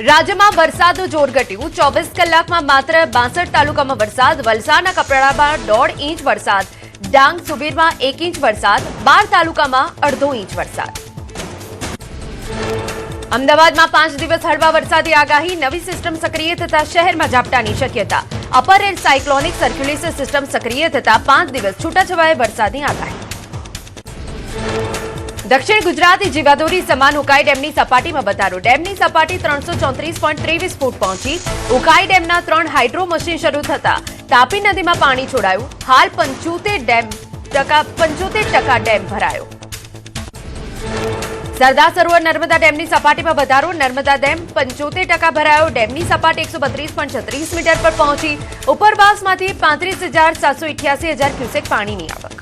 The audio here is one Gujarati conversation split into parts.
રાજ્યમાં વરસાદનું જોર ઘટ્યું 24 કલાકમાં માત્ર 62 તાલુકામાં વરસાદ વલસાડના કપરાડામાં 1.5 ઇંચ વરસાદ ડાંગ સુબીરમાં 1 ઇંચ વરસાદ 12 તાલુકામાં અડધો ઇંચ વરસાદ અમદાવાદમાં 5 દિવસ હળવા વરસાદી આગાહી નવી સિસ્ટમ સક્રિય થતા શહેરમાં ઝાપટાની શક્યતા upper air cyclonic circulation system સક્રિય થતા 5 દિવસ છૂટાછવાયા વરસાદની આગાહી દક્ષિણ ગુજરાતી જીવાદોરી સમાન ઉકાઈ ડેમની સપાટીમાં વધારો ડેમની સપાટી 334.23 ફૂટ પહોંચી ઉકાઈ ડેમના 3 હાઇડ્રો મશીન શરૂ થતા તાપી નદીમાં પાણી છોડાયું હાલ 75% ડેમ ભરાયો સરદાર સરોવર નર્મદા ડેમની સપાટીમાં વધારો નર્મદા ડેમ 75% ભરાયો ડેમની સપાટી 132.36 મીટર પર પહોંચી ઉપરવાસમાંથી 35,788,000 ક્યુસેક પાણીની આવક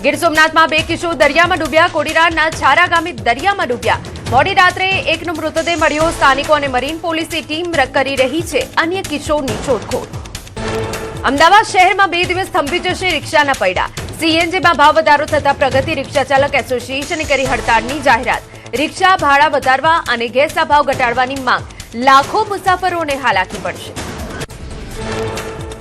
ગીર સોમનાથમાં 2 કિશોર દરિયામાં ડૂબ્યા કોડીનારના છારા ગામે દરિયામાં ડૂબ્યા મોડી રાત્રે એકનો મૃતદેહ મળ્યો સ્થાનિકો અને મરીન પોલીસની ટીમ કરી રહી છે અન્ય કિશોરની શોધખોળ અમદાવાદ શહેરમાં 2 દિવસ થંભી જશે રિક્ષાના પૈડા સીએનજીમાં ભાવ વધારો થતા પ્રગતિ રિક્ષા ચાલક એસોસિએશને કરી હડતાળની જાહેરાત રિક્ષા ભાડા વધારવા અને ગેસના ભાવ ઘટાડવાની માંગ લાખો મુસાફરોને હાલાકી પડશે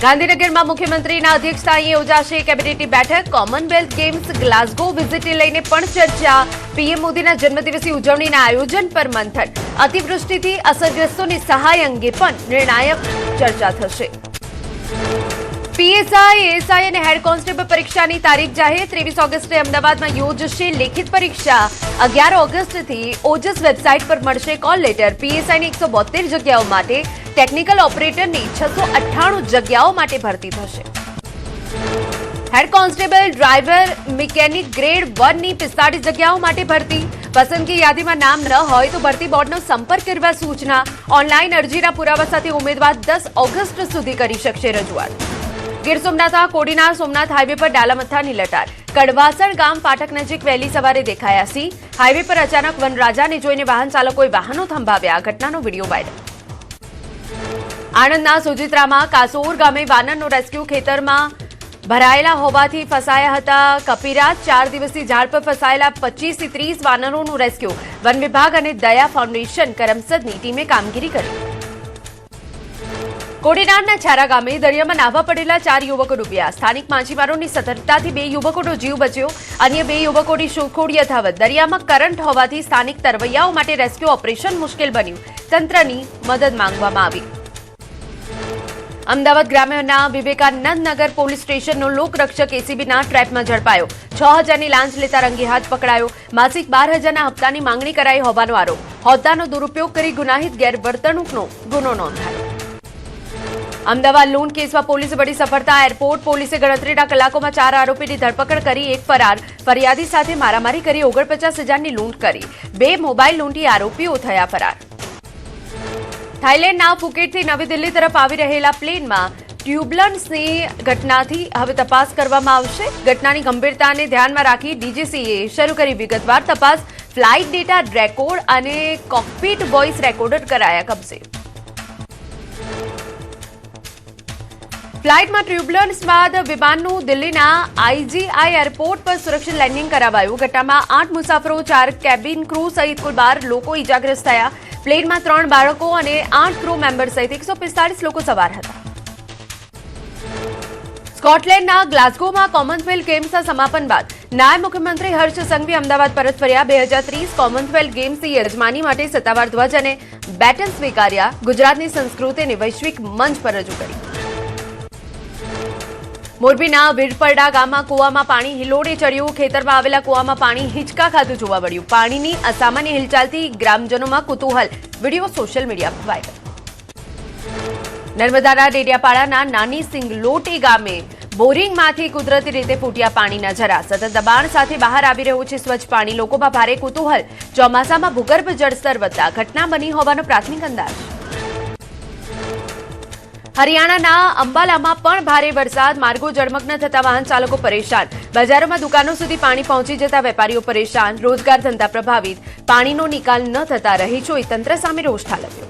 ગાંધીનગરમાં મુખ્યમંત્રીના અધ્યક્ષસ્થાને યોજાશે કેબિનેટની બેઠક કોમનવેલ્થ ગેમ્સ ગ્લાસગો વિઝિટને લઈને પણ ચર્ચા પીએમ મોદીના જન્મદિવસની ઉજવણીના આયોજન પર મંથન અતિવૃષ્ટિથી અસરગ્રસ્તોની સહાય અંગે પણ નિર્ણાયક ચર્ચા થશે પીએસઆઈ એએસઆઈ અને હેડ કોન્સ્ટેબલ પરીક્ષાની તારીખ જાહેર 23 ઓગસ્ટે અમદાવાદમાં યોજશે લેખિત પરીક્ષા 11 ઓગસ્ટથી ઓજસ વેબસાઇટ પર મળશે કોલ લેટર પીએસઆઈની 172 જગ્યાઓ માટે ટેકનિકલ ઓપરેટરની 698 જગ્યાઓ માટે ભરતી થશે head constable driver mechanic grade 1 ની 45 જગ્યાઓ માટે ભરતી પસંદગી યાદીમાં નામ ન હોય તો ભરતી બોર્ડનો સંપર્ક કરવા સૂચના ઓનલાઈન અરજીના પુરાવા સાથે ઉમેદવાર 10 ઓગસ્ટ સુધી કરી શકશે રજૂઆત ગીર સોમનાથના કોડીનાર સોમનાથ હાઈવે પર ડાલામથ્થાની લટાર કડવાસણ ગામ ફાટક નજીક વહેલી સવારે દેખાયા સિંહ હાઈવે પર અચાનક વનરાજાને જોઈને વાહન ચાલકોએ વાહનો થંભાવ્યા આ ઘટનાનો વિડીયો વાયરલ આણંદના સુજિત્રામાં કાસોર ગામે વાનરનો રેસ્ક્યુ ખેતરમાં ભરાયેલા હોવાથી ફસાયા હતા કપીરા 4 દિવસથી ઝાડ પર ફસાયેલા 25 થી 30 વાનરોનું રેસ્ક્યુ વન વિભાગ અને દયા ફાઉન્ડેશન કરમસદની ટીમે કામગીરી કરી કોડીનારના છારા ગામે દરિયામાં નાહવા પડેલા 4 યુવકો ડૂબ્યા સ્થાનિક માછીમારોની સતર્કતાથી 2 યુવકોનો જીવ બચ્યો અન્ય 2 યુવકોની શોધખોળ યથાવત દરિયામાં કરંટ હોવાથી સ્થાનિક તરવૈયાઓ માટે રેસ્ક્યુ ઓપરેશન મુશ્કેલ બન્યું તંત્રની મદદ માંગવામાં આવી અમદાવાદ ગ્રામ્યના વિવેકાનંદ નગર પોલીસ સ્ટેશનનો લોકરક્ષક એસીબીના ટ્રેપમાં ઝડપાયો 6,000ની લાંચ લેતા રંગે હાથ પકડાયો માસિક 12,000ના હપ્તાની માંગણી કરાઈ હોવાનો આરોપ હોદ્દાનો દુરુપયોગ કરી ગુનાહિત ગેરવર્તણૂકનો ગુનો નોંધાયો અમદાવાદ લૂંટ કેસમાં પોલીસે બડી સફળતા એરપોર્ટ પોલીસે ગણતરીના કલાકોમાં 4 આરોપીની ધરપકડ કરી એક ફરાર ફરિયાદી સાથે મારામારી કરી 49,000ની લૂંટ કરી 2 મોબાઈલ લૂંટી આરોપીઓ થયા ફરાર થાઇલેન્ડના ફુકેટથી નવી દિલ્હી તરફ આવી રહેલા પ્લેનમાં ટ્યુબ્યુલન્સની ઘટનાથી હવે તપાસ કરવામાં આવશે ઘટનાની ગંભીરતાને ધ્યાનમાં રાખી ડીજીસીએ શરૂ કરી વિગતવાર તપાસ ફ્લાઇટ ડેટા રેકોર્ડ અને કોકપીટ વોઇસ રેકોર્ડર કરાયા કબજે ફ્લાઇટમાં ટ્યુબ્યુલન્સ બાદ વિમાનનું દિલ્હીના આઈજીઆઈ એરપોર્ટ પર સુરક્ષિત લેન્ડિંગ કરાવાયું ઘટનામાં 8 મુસાફરો 4 કેબિન ક્રૂ સહિત કુલ 12 લોકો ઇજાગ્રસ્ત થયા પ્લેનમાં 3 બાળકો અને 8 ક્રૂ મેમ્બર સહિત 145 લોકો સવાર હતા સ્કોટલેન્ડના ગ્લાસગોમાં કોમનવેલ્થ ગેમ્સના સમાપન બાદ નાયબ મુખ્યમંત્રી હર્ષ સંઘવી અમદાવાદ પરત ફર્યા 2030 કોમનવેલ્થ ગેમ્સની યજમાની માટે સત્તાવાર ધ્વજ અને બેટન સ્વીકાર્યા ગુજરાતની સંસ્કૃતિને વૈશ્વિક મંચ પર રજૂ કરી મોરબીના વીરપરડા ગામમાં કુવામાં પાણી હિલોડે ચડ્યું ખેતરમાં આવેલા કુવામાં પાણી હિંચકા ખાતું જોવા મળ્યું પાણીની અસામાન્ય હિલચાલથી ગ્રામજનોમાં કુતૂહલ વિડીયો સોશિયલ મીડિયા પર વાયરલ નર્મદાના ડેડિયાપાડાના નાની સિંગલોટી ગામે બોરિંગમાંથી કુદરતી રીતે ફૂટ્યા પાણીના ઝરા સતત દબાણ સાથે બહાર આવી રહ્યું છે સ્વચ્છ પાણી લોકોમાં ભારે કુતૂહલ ચોમાસામાં ભૂગર્ભ જળસ્તર વધતા ઘટના બની હોવાનો પ્રાથમિક અંદાજ હરિયાણાના અંબાલામાં પણ ભારે વરસાદ માર્ગો જળમગ્ન થતા વાહન ચાલકો પરેશાન બજારોમાં દુકાનો સુધી પાણી પહોંચી જતા વેપારીઓ પરેશાન રોજગાર ધંધા પ્રભાવિત પાણીનો નિકાલ ન થતા રહીશોએ તંત્ર સામે રોષ ઠાલવ્યો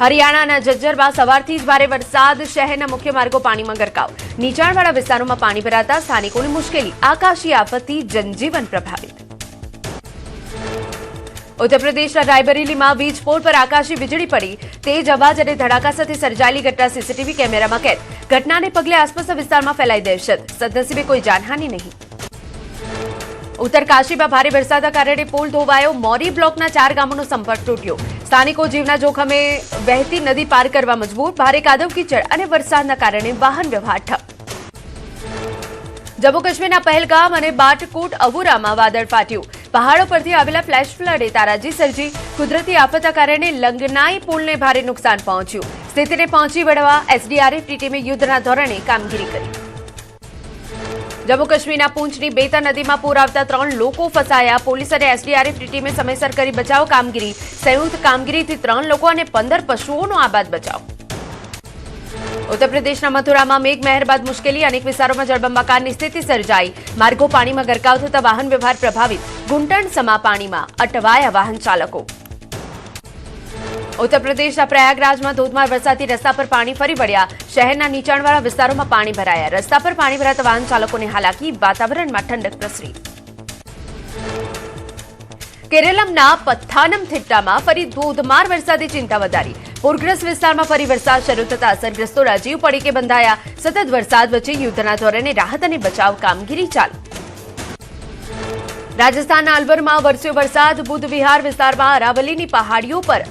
હરિયાણાના જજ્જરમાં સવારથી જ ભારે વરસાદ શહેરના મુખ્ય માર્ગો પાણીમાં ગરકાવ નીચાણવાળા વિસ્તારોમાં પાણી ભરાતા સ્થાનિકોની મુશ્કેલી આકાશી આફતથી જનજીવન પ્રભાવિત ઉત્તર પ્રદેશના રાયબરેલીમાં વીજ પોલ પર આકાશી વીજળી પડી, તેજ અવાજ અને ધડાકા સાથે સર્જાયેલી ઘટના સીસીટીવી કેમેરામાં કેદ. ઘટનાને પગલે આસપાસના વિસ્તારમાં ફેલાઈ દહેશત. સદનસીબે કોઈ જાનહાનિ નહીં. ઉત્તરકાશીમાં ભારે વરસાદના કારણે પુલ ધોવાયો. મોરી બ્લોકના 4 ગામોનો સંપર્ક તૂટ્યો. સ્થાનિકો જીવના જોખમે વહેતી નદી પાર કરવા મજબૂર. ભારે કાદવ કીચડ અને વરસાદના કારણે વાહન વ્યવહાર ઠપ. જમ્મુ કાશ્મીરના પહેલગામ અને બાટકોટ અવુરામાં વાદળ ફાટ્યું. પહાડો પરથી આવેલા ફ્લેશ ફ્લડે તારાજી સર્જી. કુદરતી આફતના કારણે લંગનાઈ પુલને ભારે નુકસાન પહોંચ્યું. સ્થિતિને પહોંચી વળવા એસડીઆરએફની ટીમે યુદ્ધના ધોરણે કામગીરી કરી. જમ્મુ કાશ્મીરના પૂંચની બેતા નદીમાં પૂર આવતા 3 લોકો ફસાયા. પોલીસ અને એસડીઆરએફની ટીમે સમયસર કરી બચાવ કામગીરી. સંયુક્ત કામગીરીથી 3 લોકો અને 15 પશુઓનો આબાદ બચાવ. ઉત્તર પ્રદેશના મથુરામાં મેઘમહેર બાદ મુશ્કેલી. અનેક વિસ્તારોમાં જળબંબાકારની સ્થિતિ સર્જાઈ. માર્ગો પાણીમાં ગરકાવ થતા વાહન વ્યવહાર પ્રભાવિત. ઘૂંટણસમા પાણીમાં અટવાયા વાહન ચાલકો. ઉત્તર પ્રદેશના પ્રયાગરાજમાં ધોધમાર વરસાદથી રસ્તા પર પાણી ફરી વળ્યા. શહેરના નીચાણવાળા વિસ્તારોમાં પાણી ભરાયા. રસ્તા પર પાણી ભરાતા વાહન ચાલકોને હાલાકી. વાતાવરણમાં ઠંડક પ્રસરી. કેરળના પથ્થાનમથિટ્ટામાં ફરી ધોધમાર વરસાદે ચિંતા વધારી. પૂરગ્રસ્ત વિસ્તારમાં ફરી વરસાદ શરૂ થતા અસરગ્રસ્તોના જીવ પડીકે બંધાયા. સતત વરસાદ વચ્ચે યુદ્ધના ધોરણે રાહત અને બચાવ કામગીરી ચાલુ. રાજસ્થાનના અલવરમાં વરસ્યો વરસાદ. બુદ્ધ વિહાર વિસ્તારમાં અરાવલીની પહાડીઓ પર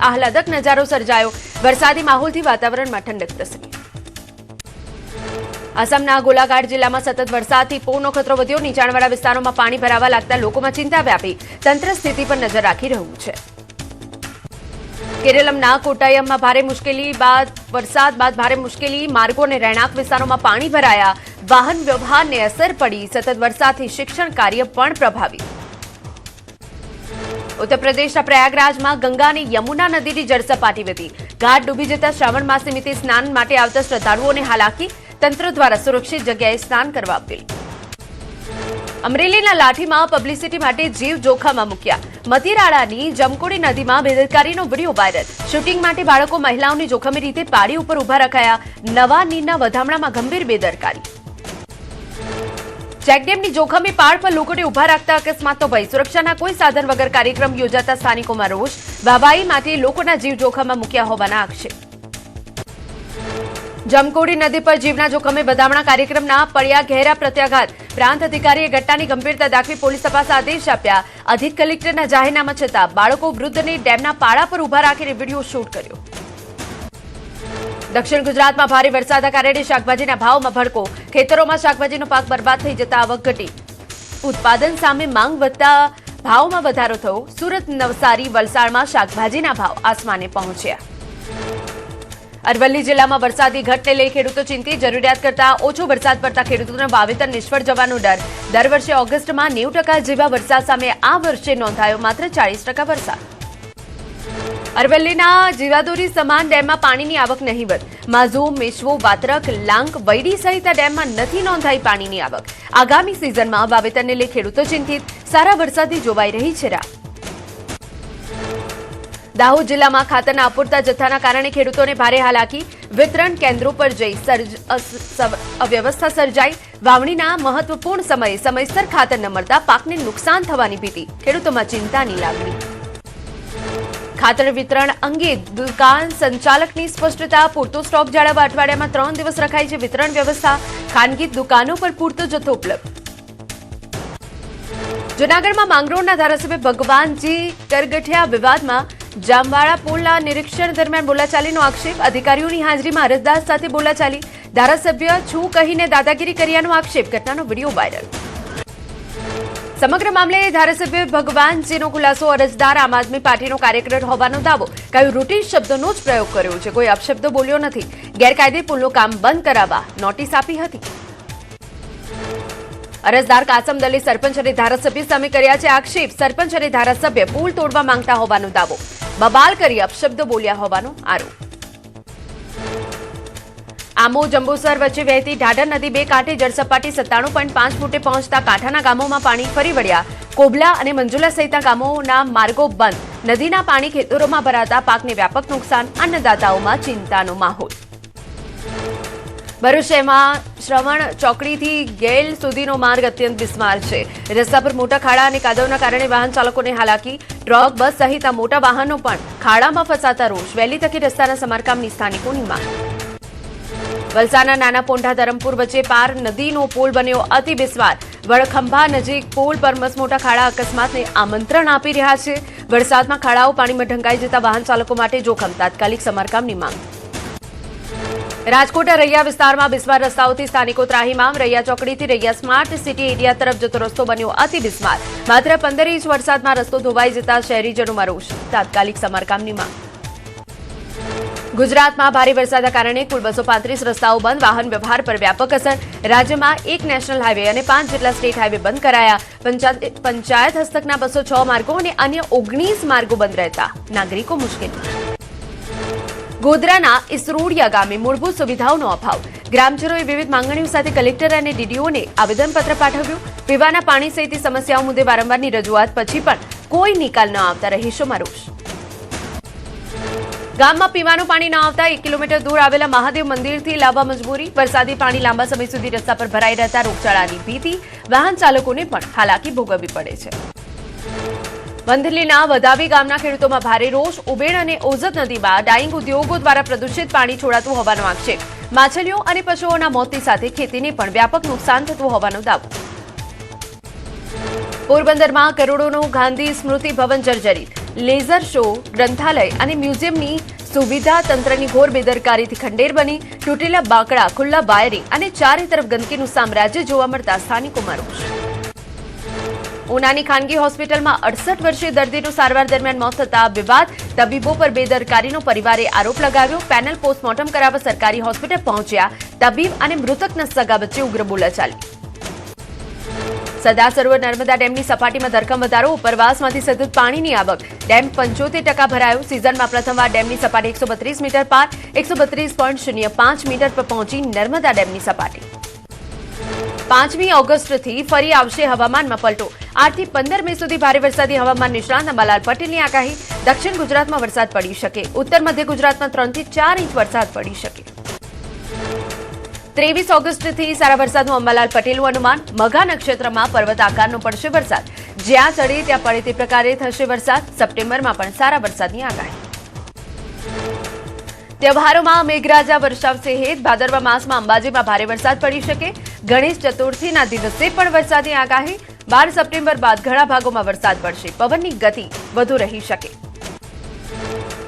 આહલાદક નજારો સર્જાયો. વરસાદી માહોલથી વાતાવરણમાં ઠંડક પ્રસરી. આસામના ગોલાઘાટ જિલ્લામાં સતત વરસાદથી પૂરનો ખતરો વધ્યો. નીચાણવાળા વિસ્તારોમાં પાણી ભરાવા લાગતા લોકોમાં ચિંતા વ્યાપી. તંત્ર સ્થિતિ પર નજર રાખી રહ્યું છે. કેરળના કોટ્ટાયમમાં ભારે મુશ્કેલી બાદ વરસાદ બાદ ભારે મુશ્કેલી. માર્ગો અને રહેણાંક વિસ્તારોમાં પાણી ભરાયા. વાહન વ્યવહારને અસર પડી. સતત વરસાદથી શિક્ષણ કાર્ય પણ પ્રભાવિત. ઉત્તર પ્રદેશના પ્રયાગરાજમાં ગંગા અને યમુના નદીની જળસપાટી વધી. ઘાટ ડૂબી જતા શ્રાવણ માસ નિમિત્તે સ્નાન માટે આવતા શ્રદ્ધાળુઓને હાલાકી. તંત્ર દ્વારા સુરક્ષિત જગ્યાએ સ્નાન કરવા અપીલ. અમરેલીના લાઠીમાં પબ્લિસિટી માટે જીવ જોખમમાં મૂક્યા. મતીરાળાની જમકોડી નદીમાં બેદરકારીનો વિડીયો વાયરલ. શૂટિંગ માટે બાળકો મહિલાઓની જોખમી રીતે પાળી ઉપર ઉભા રખાયા. નવા નીરના વધામણામાં ગંભીર બેદરકારી. ચેકડેમની જોખમી પાળ પર લોકોને ઉભા રાખતા અકસ્માતનો ભય. સુરક્ષાના કોઈ સાધન વગર કાર્યક્રમ યોજાતા સ્થાનિકોમાં રોષ. વાહવાઈ માટે લોકોના જીવ જોખમમાં મૂક્યા હોવાના આક્ષેપ. જમકોડી નદી પર જીવના જોખમે વધામણા કાર્યક્રમના પડ્યા ઘેરા પ્રત્યાઘાત. પ્રાંત અધિકારીએ ઘટનાની ગંભીરતા દાખવી પોલીસ તપાસ આદેશ આપ્યા. અધિક કલેક્ટરના જાહેરનામા છતાં બાળકો વૃદ્ધને ડેમના પાળા પર ઉભા રાખીને વિડીયો શૂટ કર્યો. દક્ષિણ ગુજરાતમાં ભારે વરસાદના કારણે શાકભાજીના ભાવમાં ભડકો. ખેતરોમાં શાકભાજીનો પાક બરબાદ થઈ જતા આવક ઘટી. ઉત્પાદન સામે માંગ વધતા ભાવમાં વધારો થયો. સુરત, નવસારી, વલસાડમાં શાકભાજીના ભાવ આસમાને પહોંચ્યા. અરવલ્લી જિલ્લામાં વરસાદી ઘટને લઈ ખેડૂતો ચિંતિત. જરૂરિયાત કરતા ઓછો વરસાદ પડતા ખેડૂતોના વાવેતર નિષ્ફળ જવાનો ડર. દર વર્ષે ઓગસ્ટમાં 90% જેવા વરસાદ સામે આ વર્ષે નોંધાયો માત્ર 40% વરસાદ. અરવલ્લીના જીવાદોરી સમાન ડેમમાં પાણીની આવક નહીવત. માઝૂમ, મેશ્વો, વાત્રક, લાંક, વૈડી સહિત ડેમમાં નથી નોંધાઈ પાણીની આવક. આગામી સિઝનમાં વાવેતરને લઈ ખેડૂતો ચિંતિત. સારા વરસાદથી જોવાઈ રહી છે રાહ. દાહોદ જિલ્લામાં ખાતરના અપૂરતા જથ્થાના કારણે ખેડૂતોને ભારે હાલાકી. વિતરણ કેન્દ્રો પર જઈ અવ્યવસ્થા સર્જાઈ. વાવણીના મહત્વપૂર્ણ સમયે સમયસર ખાતર ન મળતા પાકને નુકસાન થવાની ભીતિ. ખેડૂતોમાં ચિંતાની લાગણી. ખાતર વિતરણ અંગે દુકાન સંચાલકની સ્પષ્ટતા. પૂરતો સ્ટોક જાળવવા અઠવાડિયામાં 3 દિવસ રખાય છે વિતરણ વ્યવસ્થા. ખાનગી દુકાનો પર પૂરતો જથ્થો ઉપલબ્ધ. જૂનાગઢમાં માંગરોળના ધારાસભ્ય ભગવાનજી કરગઠિયા વિવાદમાં જામવાળા પુલના નિરીક્ષણ દરમિયાન બોલાચાલીનો આક્ષેપ. અધિકારીઓની હાજરીમાં અરજદાર સાથે બોલાચાલી. ધારાસભ્ય છું કહીને દાદાગીરી કર્યાનો આક્ષેપ. ઘટનાનો વિડીયો વાયરલ. સમગ્ર મામલે ધારાસભ્ય ભગવાનજીનો ખુલાસો. અરજદાર આમ આદમી પાર્ટીનો કાર્યકર હોવાનો દાવો. કયું રૂટીન શબ્દોનો જ પ્રયોગ કર્યો છે. કોઈ અપશબ્દો બોલ્યો નથી. ગેરકાયદે પુલનું કામ બંધ કરાવવા નોટિસ આપી હતી. અરજદાર કાસમ દલે સરપંચ અને ધારાસભ્ય સામે કર્યા છે આક્ષેપ. સરપંચ અને ધારાસભ્ય પુલ તોડવા માંગતા હોવાનો દાવો. બબાલ કરી અપશબ્દો બોલ્યા હોવાનો આરોપ. આમો જંબુસર વચ્ચે વહેતી ઢાઢર નદી 2 કાંઠે જળસપાટી 97.5 ફૂટે પહોંચતા કાંઠાના ગામોમાં પાણી ફરી વળ્યા. કોબલા અને મંજુલા સહિતના ગામોના માર્ગો બંધ. નદીના પાણી ખેતરોમાં ભરાતા પાકને વ્યાપક નુકસાન. અન્નદાતાઓમાં ચિંતાનો માહોલ. ભરૂચ શહેરમાં શ્રવણ ચોકડીથી ગેલ સુધીનો માર્ગ અત્યંત બિસ્માર છે. રસ્તા પર મોટા ખાડા અને કાદવના કારણે વાહન ચાલકોને હાલાકી. ટ્રક, બસ સહિત આ મોટા વાહનો પણ ખાડામાં ફસાતા રોષ. વહેલી તકે રસ્તાના સમારકામની સ્થાનિકોની માંગ. વલસાડના નાના પોંઢા ધરમપુર વચ્ચે પાર નદીનો પુલ બન્યો અતિ બિસ્માર. વડખંભા નજીક પુલ પર મસમોટા ખાડા અકસ્માતને આમંત્રણ આપી રહ્યા છે. વરસાદમાં ખાડાઓ પાણીમાં ઢંકાઈ જતા વાહન ચાલકો માટે જોખમ. તાત્કાલિક સમારકામની માંગ. રાજકોટના રૈયા વિસ્તારમાં બિસ્માર રસ્તાઓથી સ્થાનિકો ત્રાહિમામ. રૈયા ચોકડીથી રૈયા સ્માર્ટ સિટી એરિયા તરફ જતો રસ્તો બન્યો અતિ બિસ્માર. માત્ર 15 ઇંચ વરસાદમાં રસ્તો ધોવાઈ જતા શહેરીજનોમાં રોષ. તાત્કાલિક સમારકામની માંગ. ગુજરાતમાં ભારે વરસાદના કારણે કુલ 235 રસ્તાઓ બંધ. વાહન વ્યવહાર પર વ્યાપક અસર. રાજ્યમાં 1 નેશનલ હાઈવે અને 5 જેટલા સ્ટેટ હાઈવે બંધ કરાયા. પંચાયત હસ્તકના 206 માર્ગો અને અન્ય 19 માર્ગો બંધ રહેતા નાગરિકો મુશ્કેલી. ગોધરાના ઇસરોડિયા ગામે મૂળભૂત સુવિધાઓનો અભાવ. ગ્રામજનોએ વિવિધ માંગણીઓ સાથે કલેક્ટર અને ડીડીઓને આવેદનપત્ર પાઠવ્યું. પીવાના પાણી સહિતની સમસ્યાઓ મુદ્દે વારંવારની રજૂઆત પછી પણ કોઈ નિકાલ ન આવતા રહીશોમાં રોષ. ગામમાં પીવાનું પાણી ન આવતા 1 કિલોમીટર દૂર આવેલા મહાદેવ મંદિરથી લાવવા મજબૂરી. વરસાદી પાણી લાંબા સમય સુધી રસ્તા પર ભરાઈ રહેતા રોગચાળાની ભીતિ. વાહન ચાલકોને પણ હાલાકી ભોગવવી પડે છે. વંથલીના વધાવી ગામના ખેડૂતોમાં ભારે રોષ. ઉબેણ અને ઓઝત નદીમાં ડાઇંગ ઉદ્યોગો દ્વારા પ્રદૂષિત પાણી છોડાતું હોવાનો આક્ષેપ. માછલીઓ અને પશુઓના મોતની સાથે ખેતીને પણ વ્યાપક નુકસાન થતું હોવાનો દાવો. પોરબંદરમાં કરોડોનું ગાંધી સ્મૃતિ ભવન જર્જરિત. લેઝર શો, ગ્રંથાલય અને મ્યુઝિયમની સુવિધા તંત્રની ઘોર બેદરકારીથી ખંડેર બની. તૂટેલા બાંકડા, ખુલ્લા વાયરિંગ અને ચારે તરફ ગંદકીનું સામ્રાજ્ય જોવા મળતા સ્થાનિકોમાં રોષ. ઉનાની ખાનગી હોસ્પિટલમાં 68 વર્ષીય દર્દીનું સારવાર દરમિયાન મોત થતા વિવાદ. તબીબો પર બેદરકારીનો પરિવારે આરોપ લગાવ્યો. પેનલ પોસ્ટમોર્ટમ કરાવવા સરકારી હોસ્પિટલ પહોંચ્યા. તબીબ અને મૃતકના સગા વચ્ચે ઉગ્ર બોલાચાલી. સરદાર સરોવર નર્મદા ડેમની સપાટીમાં ધરખમ વધારો. ઉપરવાસમાંથી સતત પાણીની આવક. ડેમ 75% ભરાયો. સિઝનમાં પ્રથમવાર ડેમની સપાટી 132 મીટર પાર. 132.05 મીટર પર પહોંચી નર્મદા ડેમની સપાટી. 5મી ઓગસ્ટથી ફરી આવશે હવામાનમાં પલટો. 8 થી 15 મે સુધી ભારે વરસાદી હવામાન નિષ્ણાંત અંબાલાલ પટેલની આગાહી. દક્ષિણ ગુજરાતમાં વરસાદ પડી શકે. ઉત્તર મધ્ય ગુજરાતમાં 3 થી 4 ઇંચ વરસાદ પડી શકે. 23 ઓગસ્ટથી સારા વરસાદનું અંબાલાલ પટેલનું અનુમાન. મઘા નક્ષત્રમાં પર્વત આકારનો પડશે વરસાદ. જ્યાં ચડે ત્યાં પડે તે પ્રકારે થશે વરસાદ. સપ્ટેમ્બરમાં પણ સારા વરસાદની આગાહી. તહેવારોમાં મેઘરાજા વરસાવશે હેત. ભાદરવા માસમાં અંબાજીમાં ભારે વરસાદ પડી શકે. ગણેશ ચતુર્થીના દિવસે પણ વરસાદની આગાહી. 12 સપ્ટેમ્બર બાદ ઘણા ભાગોમાં વરસાદ પડશે. પવનની ગતિ વધુ રહી શકે.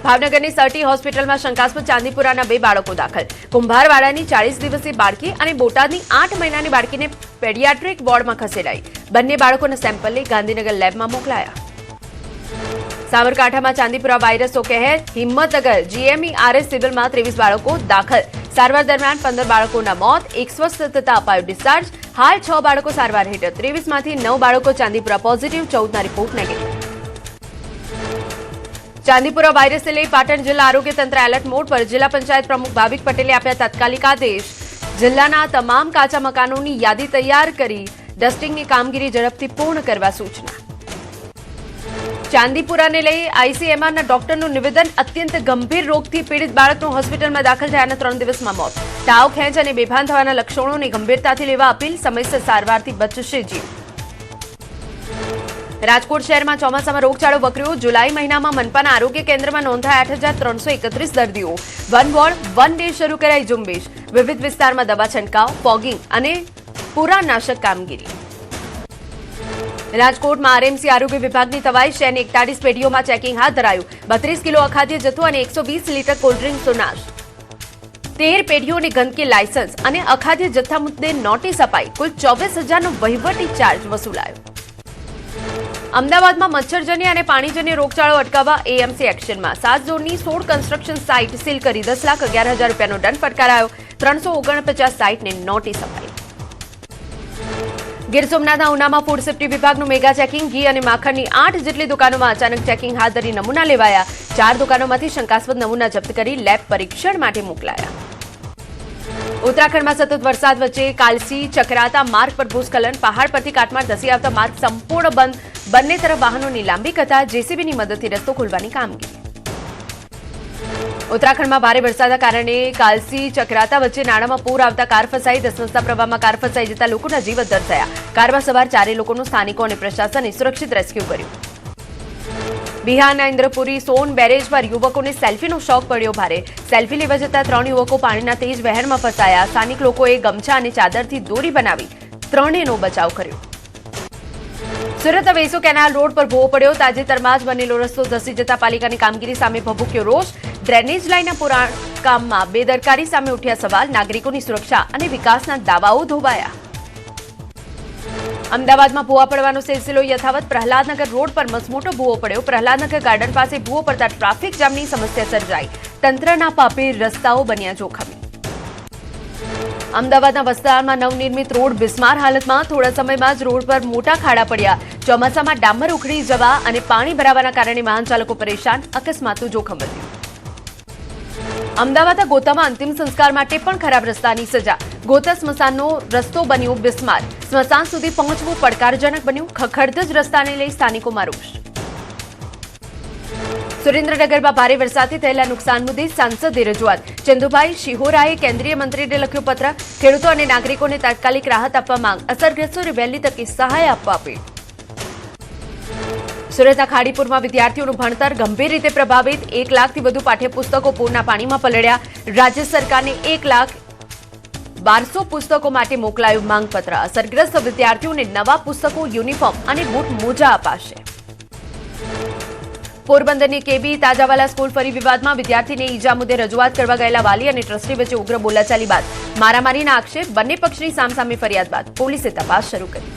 ભાવનગરની સરટી હોસ્પિટલમાં શંકાસ્પદ ચાંદીપુરાના 2 બાળકો દાખલ. કુંભારવાડાની 40 દિવસીય બાળકી અને બોટાદની 8 મહિનાની બાળકીને પેડિયાટ્રિક વોર્ડમાં ખસેડાઈ. બંને બાળકોના સેમ્પલ લઈ ગાંધીનગર લેબમાં મોકલાયા. સાબરકાંઠામાં ચાંદીપુરા વાયરસનો કહેર. હિંમતનગર GMERS સિવિલમાં 23 બાળકો દાખલ. સારવાર દરમિયાન 15 બાળકોના મોત. 1 સ્વસ્થ થતા અપાયો ડિસ્ચાર્જ. હાલ 6 બાળકો સારવાર હેઠળ. 23માંથી 9 બાળકો ચાંદીપુરા પોઝિટિવ, 14ના રિપોર્ટ નેગેટિવ. ચાંદીપુરા વાયરસને લઈ પાટણ જિલ્લા આરોગ્ય તંત્ર એલર્ટ મોડ પર. જિલ્લા પંચાયત પ્રમુખ ભાવિક પટેલે આપ્યા તાત્કાલિક આદેશ. જિલ્લાના તમામ કાચા મકાનોની યાદી તૈયાર કરી ડસ્ટિંગની કામગીરી ઝડપથી પૂર્ણ કરવા સૂચના. ચાંદીપુરાને લઈ ICMRના ડોક્ટરનું નિવેદન. અત્યંત ગંભીર રોગથી પીડિત બાળકનું હોસ્પિટલમાં દાખલ થયાના 3 દિવસમાં મોત. તાવ, ખેંચ અને બેભાન થવાના લક્ષણોને ગંભીરતાથી લેવા અપીલ. સમયસર સારવારથી બચશે જીવ. રાજકોટ શહેરમાં ચોમાસામાં રોગચાળો વકર્યો. જુલાઈ મહિનામાં મનપાના આરોગ્ય કેન્દ્રમાં નોંધાયા 8,331 દર્દીઓ. વન વોર્ડ, વન ડે શરૂ કરાઈ ઝુંબેશ. વિવિધ વિસ્તારમાં દવા છંટકાવ, ફોગિંગ અને પુરાનાશક કામગીરી. રાજકોટમાં RMC આરોગ્ય વિભાગની તવાઈ. શહેરની 41 પેઢીઓમાં ચેકિંગ હાથ ધરાયું. 32 કિલો અખાદ્ય જથ્થો અને 120 લીટર કોલ્ડ્રિંક્સનો નાશ. 13 પેઢીઓને ગંદકી લાયસન્સ અને અખાદ્ય જથ્થા મુદ્દે નોટિસ અપાઈ. કુલ 24,000નો વહીવટી ચાર્જ વસૂલાયો. અમદાવાદમાં મચ્છરજન્ય અને પાણીજન્ય રોગચાળો અટકાવવા AMC એક્શનમાં. 7 ઝોનની 16 કન્સ્ટ્રક્શન સાઇટ સીલ કરી 10,11,000 રૂપિયાનો દંડ ફટકારાયો. 349 સાઇટને નોટિસ અપાઈ. ગીર સોમનાથના ઉનામાં ફૂડ સેફ્ટી વિભાગનું મેગા ચેકિંગ. ઘી અને માખણની 8 જેટલી દુકાનોમાં અચાનક ચેકિંગ હાથ ધરી નમૂના લેવાયા. 4 દુકાનોમાંથી શંકાસ્પદ નમૂના જપ્ત કરી લેબ પરીક્ષણ માટે મોકલાયા. ઉત્તરાખંડમાં સતત વરસાદ વચ્ચે કાલસી ચક્રાતા માર્ગ પર ભૂસ્ખલન. પહાડ પરથી કાટમાળ ધસી આવતા માર્ગ સંપૂર્ણ બંધ. બંને તરફ વાહનોની લાંબી કતાર. JCBની મદદથી રસ્તો ખોલવાની કામગીરી. ઉત્તરાખંડમાં ભારે વરસાદના કારણે કાલસી ચક્રાતા વચ્ચે નાળામાં પૂર આવતા કાર ફસાઈ. ધસમસતા પ્રવાહમાં કાર ફસાઈ જતા લોકોના જીવ અદ્ધર થયા. કારમાં સવાર 4 લોકોનું સ્થાનિકો અને પ્રશાસને સુરક્ષિત રેસ્ક્યુ કર્યું. બિહારના ઇન્દ્રપુરી સોન બેરેજ પર યુવકોને સેલ્ફીનો શોખ પડ્યો ભારે. સેલ્ફી લેવા જતા 3 યુવકો પાણીના તેજ વહેણમાં ફસાયા. સ્થાનિક લોકોએ ગમછા અને ચાદરથી દોરી બનાવી 3નો બચાવ કર્યો. સુરત વેસુ કેનાલ રોડ પર ભોવો પડ્યો. તાજેતરમાં જ બનેલો રસ્તો ધસી જતા પાલિકાની કામગીરી સામે ભભૂક્યો રોષ. ડ્રેનેજ લાઇનના પુરાણ કામમાં બેદરકારી સામે ઉઠ્યા સવાલ. નાગરિકોની સુરક્ષા અને વિકાસના દાવાઓ ધોવાયા. અમદાવાદમાં ભૂવા પડવાનો સિલસિલો યથાવત. પ્રહલાદનગર રોડ પર મસમોટો ભૂવો પડ્યો. પ્રહલાદનગર ગાર્ડન પાસે ભૂવો પડતા ટ્રાફિક જામની સમસ્યા સર્જાઈ. તંત્રના પાપે રસ્તાઓ બન્યા જોખમી. અમદાવાદના વસ્તારમાં નવનિર્મિત રોડ બિસ્માર હાલતમાં. થોડા સમયમાં જ રોડ પર મોટા ખાડા પડ્યા. ચોમાસામાં ડામર ઉખડી જવા અને પાણી ભરાવાના કારણે વાહન ચાલકો પરેશાન. અકસ્માતનું જોખમ વધ્યું. અમદાવાદના ગોતામાં અંતિમ સંસ્કાર માટે પણ ખરાબ રસ્તાની સજા. ગોતા સ્મશાનનો રસ્તો બન્યો બિસ્માર. સ્મશાન સુધી પહોંચવું પડકારજનક બન્યું. ખખડધજ રસ્તાને લઈ સ્થાનિકોમાં રોષ. સુરેન્દ્રનગરમાં ભારે વરસાદથી થયેલા નુકસાન મુદ્દે સાંસદે રજૂઆત. ચંદુભાઈ શિહોરાએ કેન્દ્રીય મંત્રીને લખ્યો પત્ર. ખેડૂતો અને નાગરિકોને તાત્કાલિક રાહત આપવા માંગ. અસરગ્રસ્તોને વહેલી તકે સહાય આપવા અપીલ. સુરતના ખાડીપુરમાં વિદ્યાર્થીઓનું ભણતર ગંભીર રીતે પ્રભાવિત. 1 લાખથી વધુ પાઠ્યપુસ્તકો પૂરના પાણીમાં પલળ્યા. રાજ્ય સરકારને 1,12,000 પુસ્તકો માટે મોકલાયું માંગપત્ર. અસરગ્રસ્ત વિદ્યાર્થીઓને નવા પુસ્તકો, યુનિફોર્મ અને બૂટ મોજા અપાશે. પોરબંદરની કેબી તાજાવાલા સ્કૂલ ફરી વિવાદમાં. વિદ્યાર્થીને ઈજા મુદ્દે રજૂઆત કરવા ગયેલા વાલી અને ટ્રસ્ટી વચ્ચે ઉગ્ર બોલાચાલી બાદ મારામારીના આક્ષેપ. બંને પક્ષની સામસામે ફરિયાદ બાદ પોલીસે તપાસ શરૂ કરી.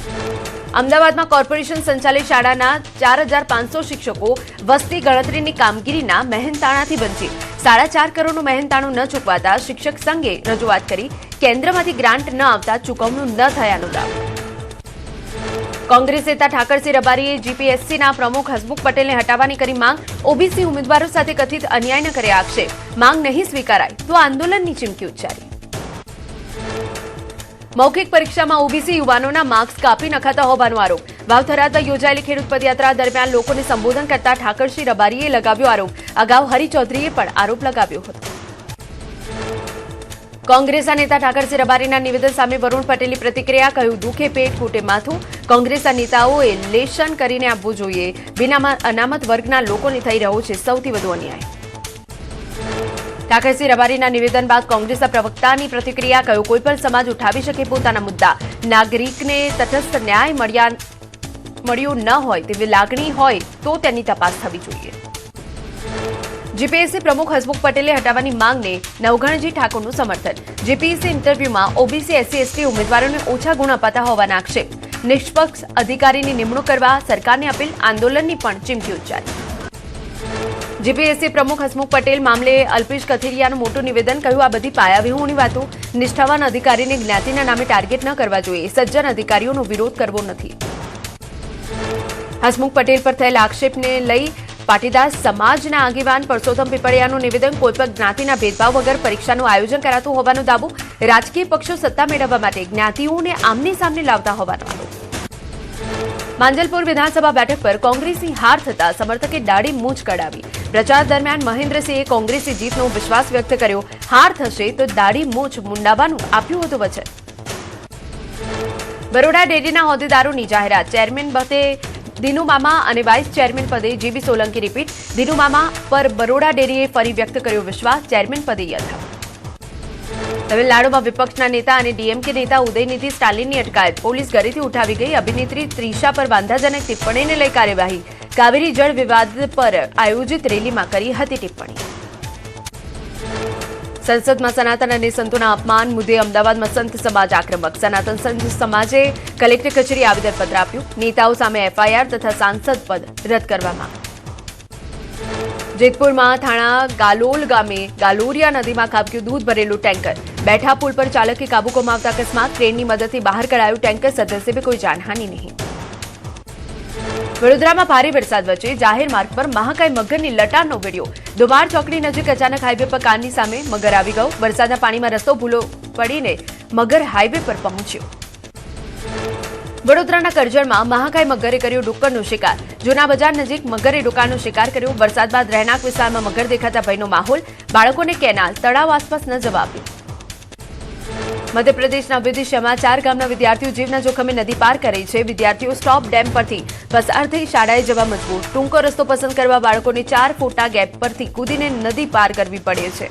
અમદાવાદમાં કોર્પોરેશન સંચાલિત શાળાના 4,500 શિક્ષકો વસ્તી ગણતરીની કામગીરીના મહેનતાણાથી વંચિત. 4.5 કરોડનું મહેનતાણું ન ચૂકવાતા શિક્ષક સંઘે રજૂઆત કરી. કેન્દ્રમાંથી ગ્રાન્ટ ન આવતા ચૂકવણું ન થયાનો દાવો. કોંગ્રેસ નેતા ઠાકરસિંહ રબારીએ જીપીએસસીના પ્રમુખ હસમુખ પટેલને હટાવવાની કરી માંગ. ઓબીસી ઉમેદવારો સાથે કથિત અન્યાયના કર્યા આક્ષેપ. માંગ નહીં સ્વીકારાય તો આંદોલનની ચીમકી ઉચ્ચારી. મૌખિક પરીક્ષામાં ઓબીસી યુવાનોના માર્ક્સ કાપી નખાતા હોવાનો આરોપ. વાવથરામાં યોજાયેલી ખેડૂત પદયાત્રા દરમિયાન લોકોને સંબોધન કરતા ઠાકરસિંહ રબારીએ લગાવ્યો આરોપ. અગાઉ હરિ ચૌધરીએ પણ આરોપ લગાવ્યો હતો. કોંગ્રેસના નેતા ઠાકરસિંહ રબારીના નિવેદન સામે વરુણ પટેલની પ્રતિક્રિયા. કહ્યું, દુખે પેટ ફૂટે માથું. કોંગ્રેસના નેતાઓએ લેશન કરીને આપવું જોઈએ. બિના અનામત વર્ગના લોકોને થઈ રહ્યો છે સૌથી વધુ અન્યાય. ઠાકરસિંહ રબારીના નિવેદન બાદ કોંગ્રેસના પ્રવક્તાની પ્રતિક્રિયા. કહ્યું, કોઈ પણ સમાજ ઉઠાવી શકે પોતાના મુદ્દા. નાગરિકને તટસ્થ ન્યાય મળ્યો ન હોય તેવી લાગણી હોય તો તેની તપાસ થવી જોઈએ. જીપીએસસી પ્રમુખ હસમુખ પટેલે હટાવવાની માંગને નવઘણજી ઠાકોરનું સમર્થન. જીપીએસસી ઇન્ટરવ્યુમાં ઓબીસી એસસી ઉમેદવારોને ઓછા ગુણ અપાતા હોવાના આક્ષેપ. નિષ્પક્ષ અધિકારીની નિમણૂક કરવા સરકારને અપીલ. આંદોલનની પણ ચીમકી ઉચ્ચારી. જીપીએસસી પ્રમુખ હસમુખ પટેલ મામલે અલ્પેશ કથિરિયાનું મોટું નિવેદન. કહ્યું, આ બધી પાયાવિહોણી વાતો. નિષ્ઠાવાન અધિકારીને જ્ઞાતિના નામે ટાર્ગેટ ન કરવા જોઈએ. સજ્જન અધિકારીઓનો વિરોધ કરવો નથી. હસમુખ પટેલ પર થયેલા આક્ષેપને લઈ પાટીદાર સમાજના આગેવાન પરસોત્તમ પીપળિયાનું નિવેદન. કોઈ પણ જ્ઞાતિના ભેદભાવ વગર પરીક્ષાનું આયોજન કરાતું હોવાનો દાવો. રાજકીય પક્ષો સત્તા મેળવવા માટે જ્ઞાતિઓને આમને સામને લાવતા હોવાનો આરોપ. માંજલપુર વિધાનસભા બેઠક પર કોંગ્રેસની હાર થતા સમર્થકે દાઢી મૂછ કઢાવી. પ્રચાર દરમિયાન મહેન્દ્રસિંહે કોંગ્રેસી જીતનો વિશ્વાસ વ્યક્ત કર્યો. હાર થશે તો દાઢી મૂછ મુંડાવવાનું આપ્યું હતું વચન. બરોડા ડેરીના હોદ્દેદારોની જાહેરાત. ચેરમેન પદે દિનુ મામા અને વાઇસ ચેરમેન પદે જીબી સોલંકી રિપીટ. દિનુ મામા પર બરોડા ડેરીએ ફરી વ્યક્ત કર્યો વિશ્વાસ. ચેરમેન પદે યથાવત. તમિલનાડુમાં વિપક્ષના નેતા અને ડીએમકે નેતા ઉદયનિધિ સ્ટાલિનની અટકાયત. પોલીસ ઘરેથી ઉઠાવી ગઈ. અભિનેત્રી ત્રિષા પર વાંધાજનક ટિપ્પણીને લઈ કાર્યવાહી. કાવેરી જળ વિવાદ પર આયોજિત રેલીમાં કરી હતી ટિપ્પણી. સંસદમાં સનાતન અને સંતોના અપમાન મુદ્દે અમદાવાદમાં સંત સમાજ આક્રમક. સનાતન સંત સમાજે કલેક્ટર કચેરી આવેદનપત્ર આપ્યું. નેતાઓ સામે એફઆઈઆર તથા સાંસદ પદ રદ કરવામાં. જેતપુરમાં થાણા ગાલોલ ગામે ગાલોરિયા નદીમાં ખાબક્યું દૂધ ભરેલું ટેન્કર. બેઠા પુલ પર ચાલકે કાબુ ગુમાવતા અકસ્માત. ક્રેનની મદદથી બહાર કઢાયું ટેન્કર. સદનસીબે કોઈ જાનહાનિ નહીં. વડોદરામાં ભારે વરસાદ વચ્ચે જાહેર માર્ગ પર મહાકાય મગરની લટારનો વિડીયો. દુમાર ચોકડી નજીક અચાનક હાઈવે પર કારની સામે મગર આવી ગયો. વરસાદના પાણીમાં રસ્તો ભૂલો પડીને મગર હાઈવે પર પહોંચ્યો. વડોદરાના કરજણમાં મહાકાય મગરે કર્યો ડુક્કરનો શિકાર. જૂના બજાર નજીક મગરે ડોકાનો શિકાર કર્યો. વરસાદ બાદ રહેણાંક વિસ્તારમાં મગર દેખાતા ભયનો માહોલ. બાળકોને કેનાલ, તળાવ આસપાસ ન જવા આપ્યું. મધ્યપ્રદેશના વિદિશામાં 4 ગામના વિદ્યાર્થીઓ જીવના જોખમે નદી પાર કરી છે. વિદ્યાર્થીઓ સ્ટોપ ડેમ પરથી પસાર થઈ શાળાએ જવા મજબૂર. ટૂંકો રસ્તો પસંદ કરવા બાળકોને 4 ફૂટના ગેપ પરથી કૂદીને નદી પાર કરવી પડે છે.